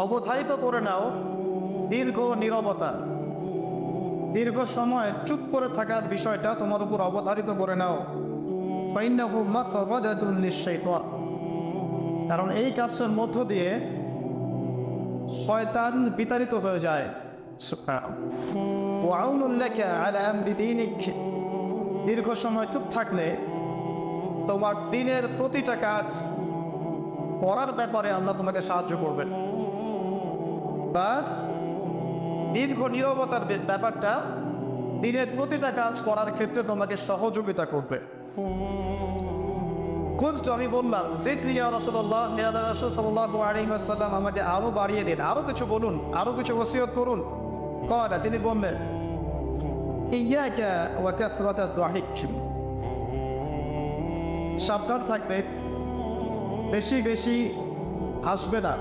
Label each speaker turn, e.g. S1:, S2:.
S1: অবধারিত করে নাও দীর্ঘ নীরবতা, দীর্ঘ সময় চুপ করে থাকার বিষয়টা তোমার উপর অবধারিত করে নাও। ফাইন্নাহু মাকবাদাতুন লিশ-শাইতান, কারণ এই কাজের মধ্য দিয়ে শয়তান বিতাড়িত হয়ে যায়। সুবহানাল্লাহ। ওয়া আউনুন লাকা আলা আমরি দীনিক, দীর্ঘ সময় চুপ থাকলে তোমার দিনের প্রতিটা কাজ করার ব্যাপারে আল্লাহ তোমাকে সাহায্য করবেন। বা দীর্ঘ নীরবতার ব্যাপারটা দিনের প্রতিটা কাজ করার ক্ষেত্রে তোমাকে সহযোগিতা করবে। খুঁজতো, আমি বললাম জিদনি ইয়া রাসূলুল্লাহ, ইয়া রাসূল সাল্লাল্লাহু আলাইহি ওয়াসাল্লাম, আমাকে আরো বাড়িয়ে দিন, আরো কিছু বলুন, আরো কিছু ওসিয়ত করুন। ক্বালা, তিনি বললেন ইয়াকা ওয়া কাসরাতাদ দাহিক, সাবধান থাকবে, বেশি বেশি হাসবে না।